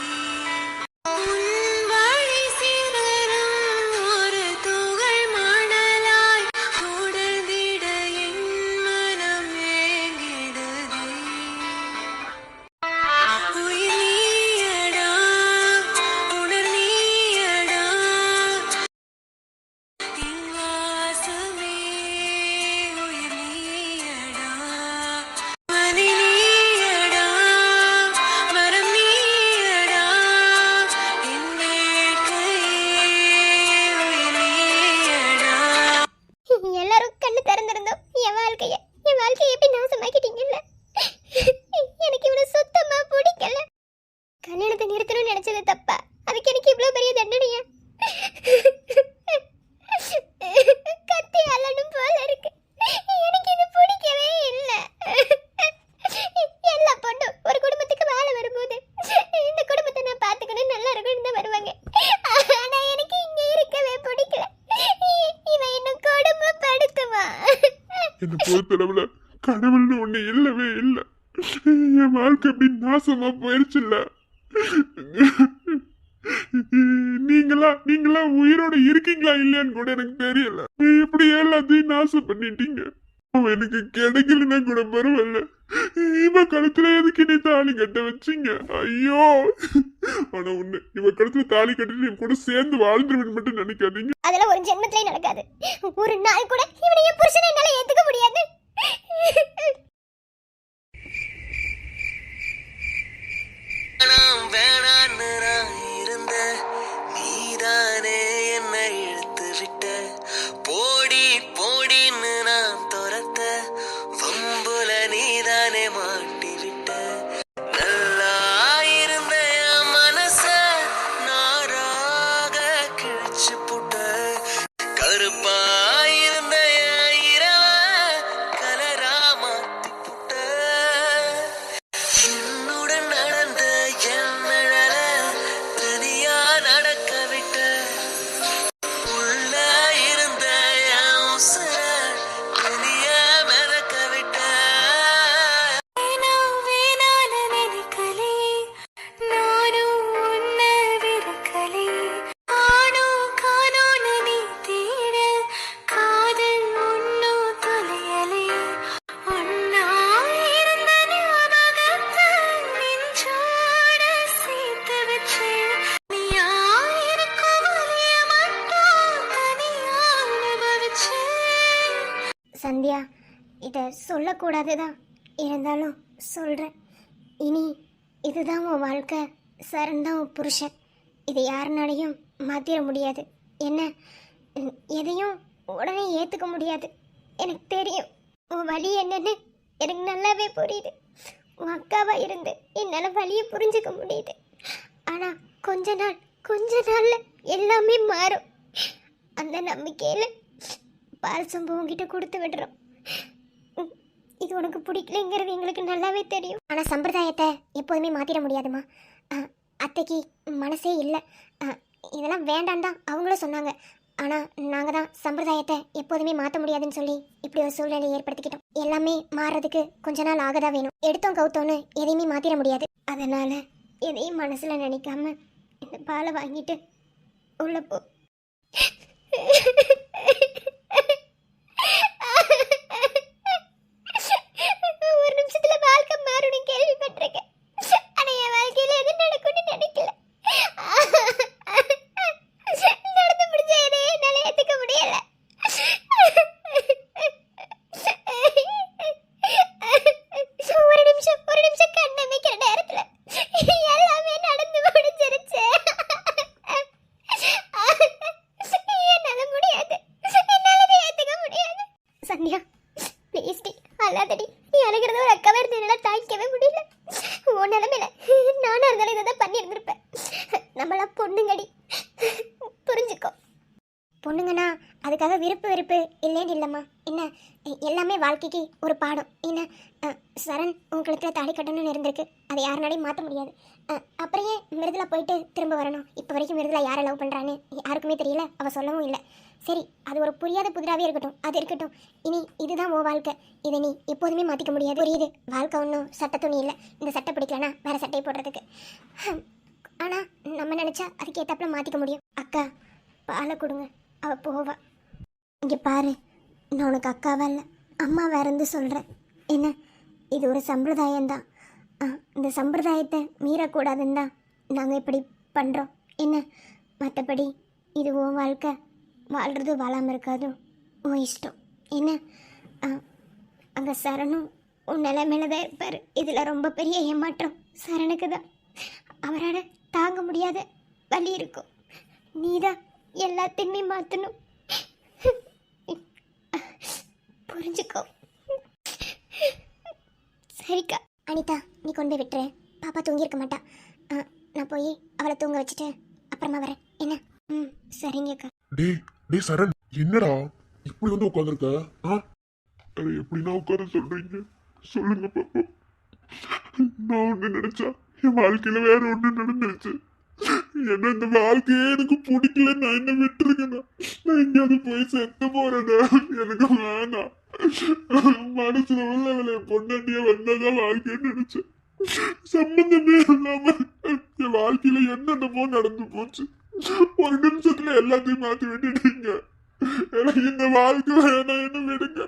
உன் வழி சிதறும் ஒரு துகள் மணலாய் தொடர்ந்திட என் மனம் ஏங்கிடுதே. உயிர் நீயடா, உணர் நீயடா, என் வாசமே உயிர் நீயடா, வலி நீயடா, மரம் நீயடா, என் வேட்கையே உயிர் நீயடா. எல்லாரும் கண்ணு திறந்திருந்தோம். என் வாழ்க்கையை எப்படி நாசமாக்கிட்டீங்கல்ல. எனக்கு இவனை சுத்தமா பிடிக்கல. கல்யாணத்தை நிறுத்தணும்னு நினைச்சது தப்பா? அதுக்கு எனக்கு இவ்வளவு பெரிய தண்டனையா? கத்தி அலனும் போல இருக்கு. எனக்கு இது பிடிக்கவே இல்லை. எல்லா பொண்ணும் ஒரு குடும்பத்துக்கு வாழ வரும்போது இந்த குடும்பத்தை நான் பார்த்துக்கணும், நல்லா இருக்கணும் தான் வருவாங்க. ஆனா எனக்கு இங்க இருக்கவே பிடிக்கல. இவன் இன்னும் கொடுமைப்படுத்துமா? என்ன பொறுத்தளவுல கடவுள்னு ஒண்ணு இல்லவே இல்லை. என் வாழ்க்கை அப்படி நாசமா போயிருச்சுல்ல. நீங்களா உயிரோட இருக்கீங்களா இல்லையான்னு கூட எனக்கு தெரியல. இப்படி எல்லாத்தையும் நாசம் பண்ணிட்டீங்க. அவன் எனக்கு கிடைக்கலன்னா கூட பரவாயில்ல, இவ கழுத்துல எதுக்கு நீ தாலி கட்ட வச்சீங்க? ஐயோ. ஆனா ஒண்ணு, இவ கழுத்துல தாலி கட்டிட்டு என் கூட சேர்ந்து வாழ்ந்துருவேன் மட்டும் நினைக்காதீங்க. அதெல்லாம் ஒரு ஜென்மத்திலே நடக்காது. ஒரு நாள் கூட இவனை என் புருஷனை என்னால ஏத்துக்க முடியாது. வேணாம் வேணான்னு நான் இருந்த நீதானே என்னை இழுத்து விட்ட. போடி போடின்னு நான் துரத்த வம்புல நீதானே மாட்டி விட்ட. நல்லா இருந்த என் மனச நாராக கிழிச்சு புட்ட. கருப்பா இருந்த என் இரவ கலரா மாத்தி புட்ட. என்னுடன் நடந்த என் நிழல தனியா நடக்க விட்ட. உள்ள இருந்த என் உசுர வெளிய மிதக்க விட்ட. வேணான நினைக்கலே, நானும் உன்னை வெறுக்கலே. ஆனோ காணோன்னு நீ தேட, காதல் ஒன்னும் தொலையலே. ஒன்னா இருந்த ஞாபகத்தை நெஞ்சோட சேர்த்து வச்சு, நீயா இருக்கும் வலிய மட்டும் தனியா அனுபவிச்சு. சந்தியா இதை சொல்லக்கூடாதுதான், இருந்தாலும் சொல்கிறேன். இனி இதுதான் உன் வாழ்க்கை, சரண் தான் உன் புருஷன். இதை யாருனாலையும் மாற்றிட முடியாது. என்ன எதையும் உடனே ஏற்றுக்க முடியாது. எனக்கு தெரியும் உன் வலி என்னன்னு எனக்கு நல்லாவே புரியுது. உன் அக்காவா இருந்து என்னால் வலியை புரிஞ்சுக்க முடியுது. ஆனால் கொஞ்ச நாள்ல எல்லாமே மாறும். அந்த நம்பிக்கையில் பால் சொம்பு உங்ககிட்ட கொடுத்து விடுறோம். இது உனக்கு பிடிக்கலைங்கிறது எங்களுக்கு நல்லாவே தெரியும். ஆனால் சம்பிரதாயத்தை எப்போதுமே மாற்றிட முடியாதுமா. அத்தைக்கு மனசே இல்லை. இதெல்லாம் வேண்டாம் தான் அவங்களும் சொன்னாங்க. ஆனால் நாங்கள் தான் சம்பிரதாயத்தை எப்போதுமே மாற்ற முடியாதுன்னு சொல்லி இப்படி ஒரு சூழ்நிலையை ஏற்படுத்திக்கிட்டோம். எல்லாமே மாறுறதுக்கு கொஞ்ச நாள் ஆகதான் வேணும். எடுத்தோம் கவுத்தோன்னு எதையுமே மாற்றிட முடியாது. அதனால் எதையும் மனசில் நினைக்காம இந்த பாலை வாங்கிட்டு உள்ள போ. ஒரு நிமிஷத்துல வாழ்க்கை மாறும் கேள்விப்பட்டிருக்கேன். ஆனா என் வாழ்க்கையில எது நடக்கும்னு நினைக்கல. நடந்து முடிஞ்ச எதையும் என்னால ஏத்துக்க முடியல. ஒரு நிமிஷம் கண்ணை வைக்கிற நேரத்துல எல்லாமே நடந்து முடிஞ்சிருச்சு. பொண்ணுங்கன்னா அதுக்காக விருப்பு வெறுப்பு இல்லைன்னு இல்லைம்மா. என்ன எல்லாமே வாழ்க்கைக்கு ஒரு பாடம். என்ன சரண் உன் கழுத்தில் தாலி கட்டணும்னு இருந்திருக்கு, அதை யாருனாலையும் மாற்ற முடியாது. அப்புறம் ஏன் மிருதுலா போயிட்டு திரும்ப வரணும்? இப்போ வரைக்கும் மிருதுலா யாரை லவ் பண்ணுறான்னு யாருக்குமே தெரியல, அவள் சொல்லவும் இல்லை. சரி, அது ஒரு புரியாத புதிராகவே இருக்கட்டும், அது இருக்கட்டும். இனி இதுதான் உன் வாழ்க்கை, இதை நீ எப்போதுமே மாற்றிக்க முடியாது. புரியுது, வாழ்க்கை ஒன்றும் சட்டை துணி இல்லை, இந்த சட்டை பிடிக்கலனா வேறு சட்டையை போடுறதுக்கு. ஆனால் நம்ம நினச்சா அதுக்கு ஏற்றாப்புல மாற்றிக்க முடியும். அக்கா பாலை கொடுங்க, அவள் போவா. இங்கே பாரு, நான் உனக்கு அக்காவா இல்லை அம்மாவா இருந்து சொல்கிறேன். என்ன, இது ஒரு சம்பிரதாயம்தான். இந்த சம்பிரதாயத்தை மீறக்கூடாதுன்னு தான் நாங்கள் இப்படி பண்ணுறோம். என்ன, மற்றபடி இது உன் வாழ்க்கை, வாழ்கிறது வாழாமல் இருக்காதும் உன் இஷ்டம். என்ன, அங்கே சரணும் உன் நிலைமையில தான் இருப்பார். இதில் ரொம்ப பெரிய ஏமாற்றம் சரணுக்கு தான். அவரால் தாங்க முடியாத வலி இருக்கும். நீ தான் எல்லாத்தையுமே மாற்றணும், புரிஞ்சுக்கோ. சரிக்கா. அனிதா, நீ கொண்டு போய் விட்டுரு, பாப்பா தூங்கியிருக்க மாட்டா. நான் போய் அவளை தூங்க வச்சுட்டு அப்புறமா வரேன். என்ன? சரிங்கக்கா. டேய் சரண், என்னடா இப்படி வந்து உட்காந்துருக்க? அது எப்படின்னா உட்கார சொல்றீங்க? சொல்லுங்க பாப்பா. நான் ஒண்ணு நினைச்சா என் வாழ்க்கையில வேற ஒண்ணு நடந்துருச்சு. என்ன, இந்த வாழ்க்கையே எனக்கு பிடிக்கல, நான் என்ன விட்டுருக்கேன்னா நான் எங்கேயாவது போய் செத்து போறேன்னா எனக்கு வேணாம். மனசுல உள்ள பொண்டாட்டிய வந்தாதான் வாழ்க்கைன்னு நினைச்சேன். சம்பந்தமே இல்லாம என் வாழ்க்கையில என்னென்னமோ நடந்து போச்சு. ஒரு நிமிஷத்துல எல்லாத்தையும் மாத்தி விட்டுட்டீங்க. எனக்கு இந்த வாழ்க்கை வேணாம், என்ன விடுங்க.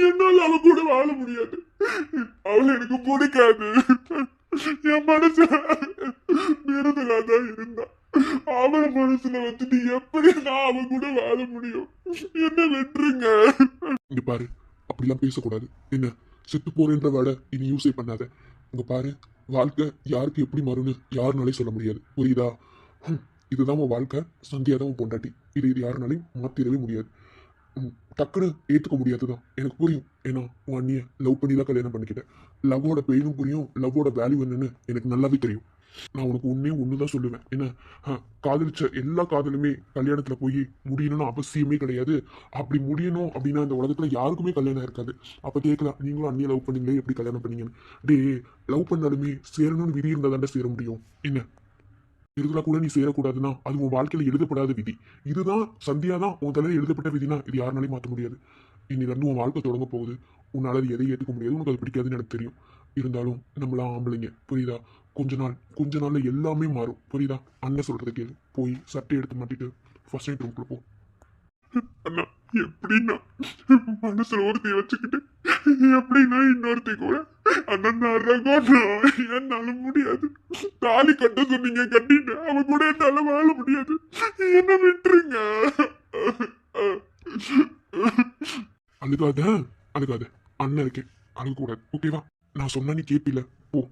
என்னால அவ கூட வாழ முடியாது, அவளை எனக்கு பிடிக்காது. என் மனசுல மிருதுலாதான் இருந்தா, அவளை மனசுல வச்சுட்டு எப்படி நான் அவ கூட வாழ முடியும்? என்ன விட்டுருங்க. இங்க பாரு, அப்படிலாம் பேசக்கூடாது. என்ன, செத்து போறேன்ற வேட இனி யூஸே பண்ணாத. இங்க பாரு, வாழ்க்கை யாருக்கு எப்படி மாறும்னு யாருனாலையும் சொல்ல முடியாது, புரியுதா? இதுதான் உன் வாழ்க்கை, சந்தியாதான் உன் பொண்டாட்டி. இது யாருனாலையும் மாத்திரவே முடியாது. டக்குன்னு ஏற்றுக்க முடியாதுதான், எனக்கு புரியும். ஏன்னா உன் அண்ணியை லவ் பண்ணி தான் கல்யாணம் பண்ணிக்கிட்டேன். லவ்வோட பெயினும் புரியும், லவ்வோட வேல்யூ என்னன்னு எனக்கு நல்லாவே தெரியும். நான் உனக்கு ஒன்று தான் சொல்லுவேன். என்ன, காதலிச்ச எல்லா காதலுமே கல்யாணத்தில் போய் முடியணும்னு அவசியமே கிடையாது. அப்படி முடியணும் அப்படின்னா இந்த உலகத்தில் யாருக்குமே கல்யாணம் இருக்காது. அப்போ கேட்கலாம், நீங்களும் அண்ணியை லவ் பண்ணீங்களே, எப்படி கல்யாணம் பண்ணீங்கன்னு. டே, லவ் பண்ணாலுமே சேரணும்னு விதி இருந்தால் தாண்டா சேர முடியும். என்ன, இருந்தா கூட நீ சேரக்கூடாதுன்னா அது உன் வாழ்க்கையில எழுதப்படாத விதி. இதுதான் சந்தியா தான் உன் தலையில் எழுதப்பட்ட விதினா இது யாருனாலையும் மாற்ற முடியாது. இன்னிலிருந்து உன் வாழ்க்கை தொடங்க போகுது. உன்னால அது எதை ஏற்றுக்க முடியாது, உனக்கு அது பிடிக்காதுன்னு எனக்கு தெரியும். இருந்தாலும் நம்மளாம் ஆம்பளைங்க, புரியுதா? கொஞ்ச நாள்ல எல்லாமே மாறும், புரியுதா? அண்ணன் சொல்றது கேளு, போய் சட்டை எடுத்து மாட்டிட்டு ஃபர்ஸ்ட் நைட் ரூம்குள்ள போ. அண்ணா, எப்படின்னா மனசுல ஒருத்தைய வச்சுக்கிட்டு எப்படின்னா இன்னொருத்தைய கூட என்னால முடியாது. தாலி கட்ட சொன்னீங்க, கட்டிட்டு அவ கூட என்னால வாழ முடியாது, என்ன விட்டுருங்க. அழுகாத, அண்ணன் இருக்கேன், அழுக கூடாது, ஓகேவா? நான் சொன்னா நீ கேட்பில, போ.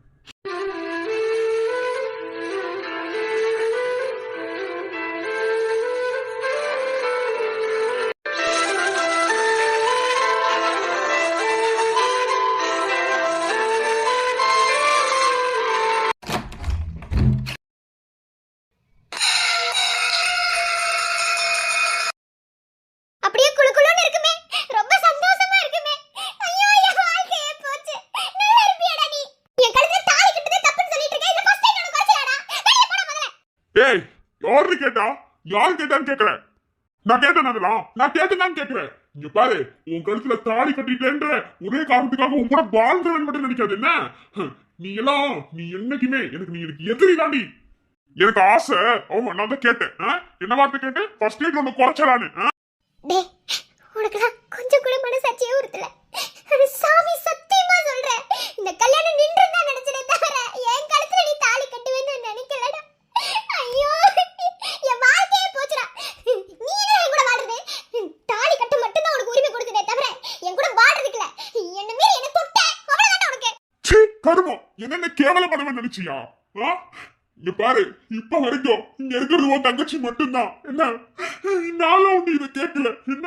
அப்படியே குளுகுளுன்னு இருக்குமே, ரொம்ப சந்தோஷமா இருக்குமே. ஐயோ, என் வாழ்க்கையே போச்சு. நல்லா இருப்பியாடா நீ? என் கழுத்துல தாலி கட்டதே தப்புன்னு சொல்லிட்டு இருக்க, இல்ல ஃபர்ஸ்ட் டைம் உனக்கு குறைச்சலாடா? வெளிய போடா முதல்ல. ஏய், யாரு கேட்டா? யார் கேட்டான்னு கேக்குறேன். நான் கேட்டேன், அதெல்லாம் நான் கேட்டேன்னு கேக்குறேன். இங்க பாரு, உன் கழுத்துல தாலி கட்டிட்டேன்ற ஒரே காரணத்துக்காக உன் கூட வாழ்ந்தவன் மட்டும் நினைக்காது. என்ன, நீ என்னைக்குமே நீ எனக்கு எதிரி தாண்டி. எனக்கு ஆசை, நான் தான் கேட்டேன். என்ன வார்த்தை கேட்டேன்? ஃபர்ஸ்ட் நைட் ஒன்னு குறைச்சலான்னு. டேய், உனக்குலாம் கொஞ்சம் கூட மனசாட்சியே உறுத்தல. சாமி சத்தியமா சொல்றேன், இந்த கல்யாணம் நின்றுதா நினைச்சனே தவிர என் கழுத்துல நீ தாலி கட்டுவேன்னு நினைக்கலடா. ஐயோ, என் வாழ்க்கையே போச்சுடா. நீ என்ன என் கூட வாழ்றது? தாலி கட்ட மட்டும் தான் உனக்கு உரிமை கொடுத்ததே தவிர என் கூட வாழ்றதுக்கு இல்ல. என்ன மீறி என்ன தொட்ட அவ்வளவுதான் உனக்கு. சீ, கருமம், என்ன கேவலப்படுவேன்னு நினைச்சியா? இங்க பாரு, இப்ப வரைக்கும் இங்க இருக்கிறது உன் தங்கச்சி மட்டும்தான். என்ன, நானும் ஒண்ணு இதை கேட்கல. என்ன,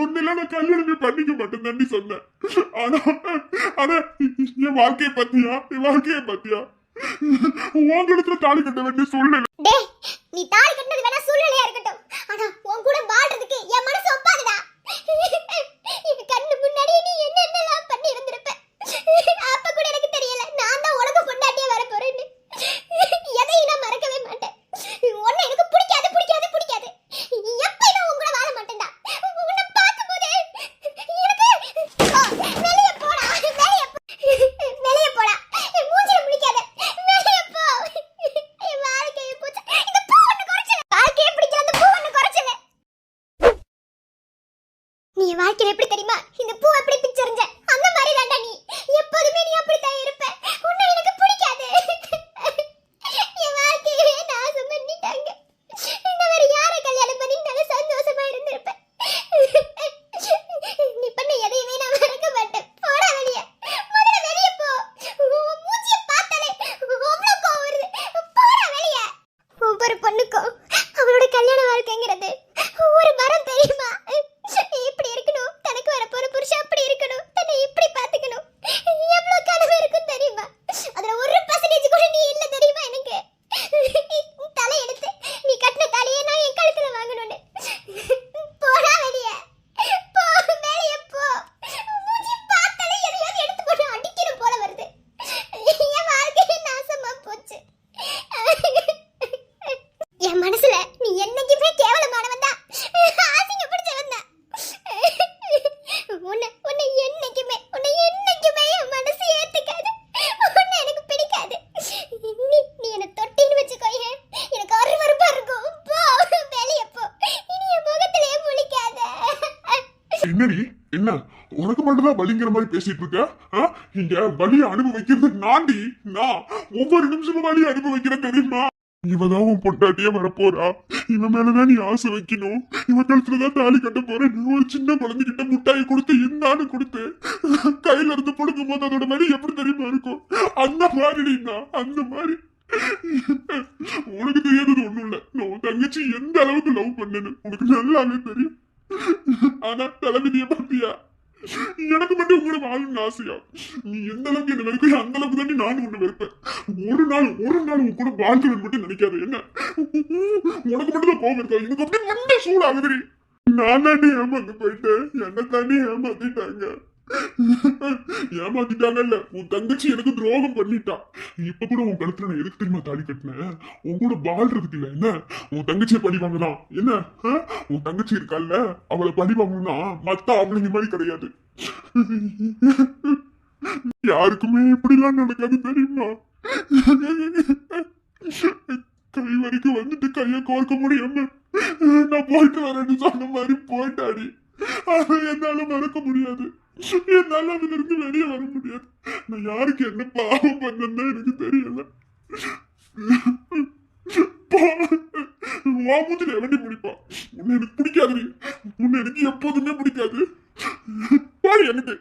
ஒன்னுல நான் கல்யாணமே பண்ணிக்க மாட்டேன் தண்ணி சொன்னேன். ஆனா என் வாழ்க்கைய பத்தியா உன் இடத்துல தாலி கட்ட வேண்டிய சூழ்நிலை. டேய், நீ தாலி கட்டினது வேணா சூழ்நிலையா இருக்கட்டும், ஆனா உன் கூட வாழ்க்கையில எப்படி தெரியுமா இந்த பூ எப்படி பிச்சறிஞ்ச அந்த மாதிரி தான்டா நீ. எப்போதுமே நீ அப்படித்தான் இருப்ப. உன்னை எனக்கு பிடிக்காது. என் வாழ்க்கையவே நாசம் பண்ணிட்டாங்க. நான் வேற யாரை கல்யாணம் பண்ணிட்டாலும் சந்தோஷமா இருந்திருப்பேன். நீ பண்ண எதையுமே நான் மறக்க மாட்டேன். போடா வெளிய. முதல்ல வெளிய போ. உன் மூஞ்சிய பார்த்தாலே அவ்வளவு கோவம் வருது. போடா வெளிய. ஒவ்வொரு பொண்ணுக்கும் அவளோட கல்யாண வாழ்க்கைங்கிறது ஒரு வரம் தெரியுமா? இப்படி இருக்கணும், தனக்கு வரப்போற புருஷன் அப்படி இருக்கணும், தன்னை இப்படி பாத்துக்கணும். எவ்வளவு கனவு இருக்கும் தெரியுமா? அதுல 1% கூட நீ இல்ல தெரியுமா எனக்கு? தலையெடுத்து நீ கட்டின தாலியை நான் என் கழுத்துல வாங்கணும்னு. போடா வெளிய. போ வெளிய போ. மூஞ்சி பார்த்தாலே எதையாவது எடுத்து போட்டு அடிக்கணும் போல வருது. என் வாழ்க்கையே நாசமா போச்சு. என் மனசுல நீ என்னைக்குமே கேவலமானவன் தான், ஆசிங்க பிடிச்சவன் தான். உன்னை என்னைக்குமே என் மனசு ஏத்துக்காது. உன்னை எனக்கு பிடிக்காது. நீ என்ன தொட்டின்னு வச்சுக்கோயே, எனக்கு அருவருப்பா இருக்கும். போ வெளிய போ. இனி என் முகத்திலே முழிக்காத. என்னடி என்ன உனக்கு மட்டும்தான் வலிங்கிற மாதிரி பேசிட்டு இருக்க? இங்க வலியை அனுபவிக்கிறது நான்டி. நான் ஒவ்வொரு நிமிஷமும் வலியை அனுபவிக்கிறேன் தெரியுமா? இவதான் உன் பொண்டாட்டியே வரப்போறா. இவன் மேலதான் நீ ஆசை வைக்கணும். இவன் கழுத்துலதான் தாலி கட்ட போறேன். ஒரு சின்ன குழந்தைகிட்ட முட்டாயை கொடுத்து இன்னான்னு கொடுத்து கையில இருந்து கொடுக்கும் போது அதோட வலி எப்படி தெரியுமா இருக்கும்? அந்த மாதிரி அந்த மாதிரி உனக்கு தெரியாதது ஒண்ணும் இல்ல. நான் தங்கச்சி எந்த அளவுக்கு லவ் பண்ணேன்னு உனக்கு நல்லாவே தெரியும். ஆனா தலைவிதிய பாத்தியா? எனக்கு மட்டும் உங்களை வாழணும்னு ஆசையா? நீ எந்த அளவுக்கு என்ன வெறுக்கையோ அந்த அளவுக்கு தான் நானும் ஒண்ணு வெறுப்பேன். ஒரு நாள் உன் கூட வாழ்க்கை மட்டும் நினைக்காத. என்ன உனக்கு மட்டும் தான் கோவம் இருக்கா? எனக்கு அப்படியே மண்டை சூடாகுதுரி. நான் தாண்டி ஏமாந்து போயிட்டேன். என்ன தாண்டி ஏமாத்திட்டாங்க. ஏமாத்திட்டாங்கல்ல, உன் தங்கச்சி எனக்கு துரோகம் பண்ணிட்டா. இப்ப கூட உன் கழுத்துல நான் எதுக்கு தெரியுமா தாலி கட்டினேன்? உன் கூட வாழ்றதுக்கு இல்ல. என்ன உன் தங்கச்சியை பழி வாங்கலாம். என்ன உன் தங்கச்சி இருக்கல்ல, அவளை பழி வாங்கணும்னா மத்த அவளுங்க மாதிரி கிடையாது. யாருக்குமே இப்படிலாம் நடக்காது தெரியுமா? கை வரைக்கும் வந்துட்டு கைய கோர்க்க முடியாம நான் போயிட்டு வரேன்னு சொன்ன மாதிரி போயிட்டாடி. ஆனா என்னால மறக்க முடியாது. என்னால அதுல இருந்து வெளியே வர முடியாது. நான் யாருக்கு என்ன பாவம் பண்ணேன்னு எனக்கு தெரியல. வாமுதில எப்படி பிடிப்பா? உன்னை எனக்கு பிடிக்காது. உன்னை எனக்கு எப்போதுமே பிடிக்காது. பாரு எனக்கு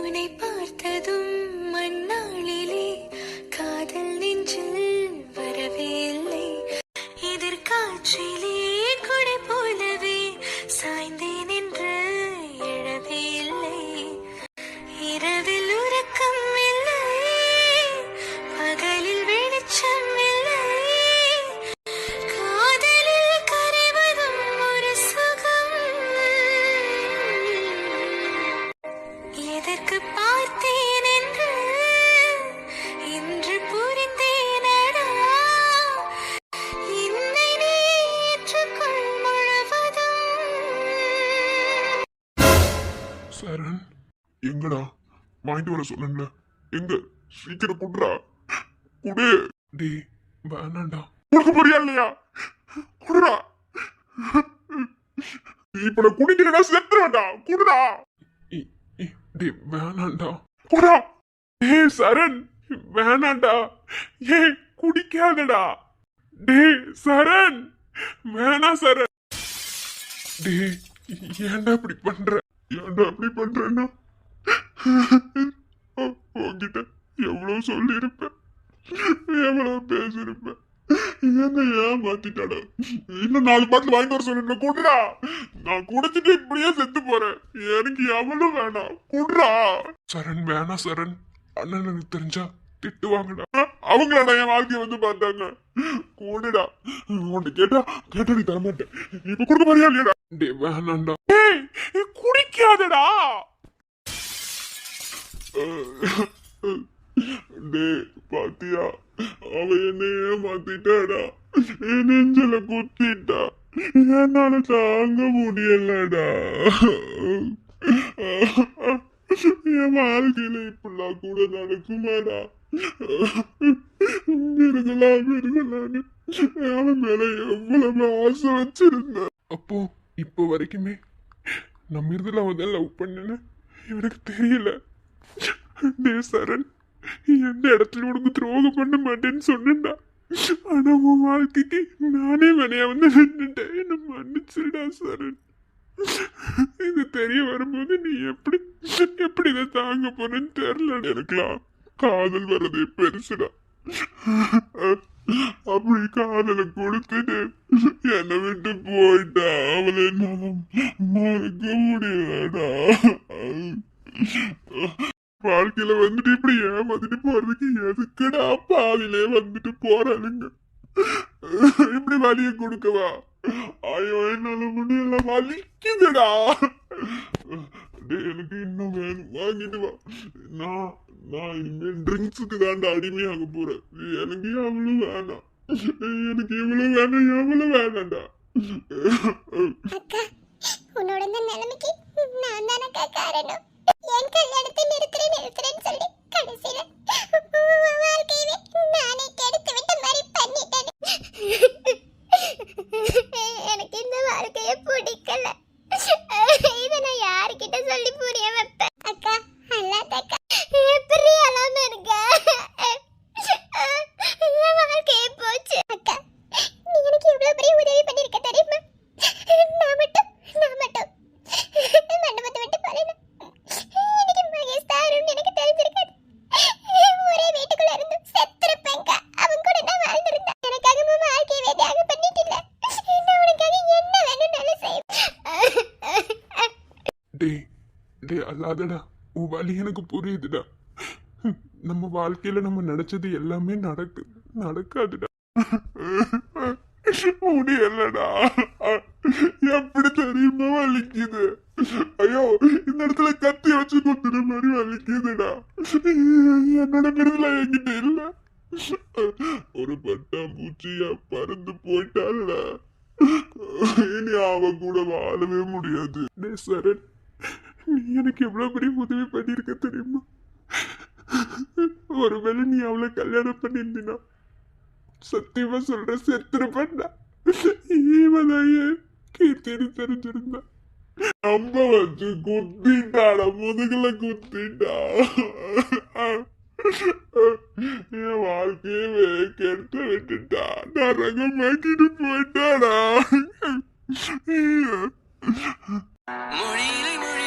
உன்னை பார்த்ததும் மண்ணாளிலே காதல் நெஞ்சில் வரவே இல்லை. எதிர்காற்றிலே கொடை போலவே சாய்ந்தேன் என்று எழவே இல்லை. இரவில் உறக்கம் இல்லை, பகலில் வெளிச்சம் இல்லை. காதலில் கரைவதும் ஒரு சுகம். எதற்கு பார்த்தேன் என்று இன்று புரிந்தேனடா. என்னை நீ ஏற்றுக்கொள் முழுவதும். சரண் எங்கடா? வாங்கிட்டு வர சொன்னேன்ல, எங்க? சீக்கிரம் குடுறா. குடு. டே வேணாண்டா. கொடுக்க போறியா இல்லையா? குடுறா. இப்ப நான் குடிக்கிறேன்னா செத்துருவேன்டா. குடுறா. டே வேணாண்டா. குடுறா. ஏ சரண் வேணாண்டா. ஏ குடிக்காதடா. டே சரண் வேணா சரண். டே ஏன்டா இப்படி பண்ற? ஏன்டா இப்படி பண்றேன்னா உன்கிட்ட எவ்வளவு சொல்லியிருப்பேன், எவ்வளவு பேசியிருப்பேன். என்ன ஏமாத்திட்டாடா. இன்னும் 4 பாட்டில் வாங்கிட்டு வர சொன்ன. குடுறா. நான் குடிச்சிட்டு இப்படியே செத்து போறேன். எனக்கு எவ்வளவு வேணாம். குடுறா. சரண் வேணா சரண். அண்ணன் எனக்கு தெரிஞ்சா திட்டுவாங்கடா. அவங்களா என் வாழ்க்கைய வந்து பார்த்தாங்க. கூடுடா. உன்னை கேட்டா நீ தரமாட்டேன். இப்ப கொடுக்க மாதிரியா இல்லையடா? டே வேணாண்டா. குடிக்காதடா. டே பாத்தியா, அவ என்னையே மாத்திட்டாடா. என் நெஞ்சல குத்திட்டா. என்னால தாங்க முடியலடா. என் வாழ்க்கையில இப்படிலாம் கூட நடக்குமாடா? இருக்கலாம்னு அவன் மேல எவ்வளவு ஆசை வச்சிருந்தேன். அப்போ இப்போ வரைக்குமே நம்ம இதுல அவன் லவ் பண்ணேன்னு இவனுக்கு தெரியல. டேய் சரண், எந்த இடத்துல உனக்கு துரோகம் பண்ண மாட்டேன்னு சொன்னேன்டா. ஆனா உன் வாழ்க்கைக்கு நானே வினையா வந்து நின்னுட்டேன். என்ன மன்னிச்சிருடா சரண். இது தெரிய வரும்போது நீ எப்படி இதை தாங்க போறேன்னு தெரியல. எனக்குலாம் காதல் வர்றதே பெருசுடா. அப்படி காதலை கொடுத்துட்டு என்னை விட்டு போயிட்டா அவளை என்னால மறக்க முடியலடா. வாழ்க்கையில வந்துட்டு இப்படி ஏமாத்திட்டு போறதுக்கு எதுக்குடா பாதிலே வந்துட்டு போறானுங்க. இப்படி வலிய கொடுக்கவா? ஐயோ என்னால முடியல, வலிக்குதுடா. எனக்கு இன்னும் வேணும், வாங்கிட்டு வா. நான் இனிமேல் ட்ரிங்க்ஸுக்கு தாண்டா அடிமையாக போறேன். எனக்கு எவ்வளவு வேணாம், எனக்கு இவ்வளவு வேணாம், எவ்வளவு வேணாம்டா. அக்கா, உன்னோட இந்த நிலைமைக்கு நான் தானக்கா காரணம். என் கல்யாணத்தை நிறுத்துறேன்னு சொல்லி கடைசியில உன் வாழ்க்கையவே நானே கெடுத்து விட்ட மாதிரி பண்ணிட்டேன். எனக்கு இந்த வாழ்க்கைய பிடிக்கல. இதை நான் யாருக்கிட்ட சொல்லி புரிய வைப்பேன்? அக்கா, அல்லாதக்கா, எப்படி அழாம இருக்க? என் வாழ்க்கையே போச்சு. அக்கா, நீ எனக்கு எவ்வளவு பெரிய உதவி பண்ணிருக்க தெரியுமா? நான் மட்டும் மண்டபத்தை விட்டு போறேன். எனக்கு மகேஷ் தாருன்னு எனக்கு தெரிஞ்சிருக்காது. ஒரே வீட்டுக்குள்ள இருந்து செத்துருப்பேங்க. அவன் கூட நான் வாழ்ந்திருந்தேன். எனக்காக உன் வாழ்க்கையவே தியாகம் பண்ணிட்டு இல்ல. நான் உனக்காக என்ன வேணும்னாலும் செய்வேன். டேய் அல்லாதடா, உன் வலி எனக்கு புரியுதுடா. நம்ம வாழ்க்கையில நம்ம நினைச்சது எல்லாமே நடக்காதுடா. முடியலடா. எப்படி தெரியுமா வலிக்குது? ஐயோ, இந்த இடத்துல கத்தி வச்சு குத்துற மாதிரி வலிக்குதுடா. என்னோட விருதுல என்கிட்ட இல்ல. ஒரு பட்டாம்பூச்சியா பறந்து போயிட்டால, இனி அவன் கூட வாழவே முடியாது. டேய் சரண், நீ எனக்கு எவ்வளவு பெரிய உதவி பண்ணிருக்க தெரியுமா? ஒருவேளை நீ அவளை கல்யாணம் பண்ணிருந்தீனா சத்தியமா சொல்ற செத்துருப்பா. ஈவனையே கீர்த்தின்னு தெரிஞ்சிருந்தா நம்ப வச்சு குத்திட்டாடா, முதுகுல குத்திட்டா. என் வாழ்க்கையவே கெடுத்து விட்டுட்டா, நரகமாக்கிட்டு போயிட்டாடா. மொழியிலே மொழி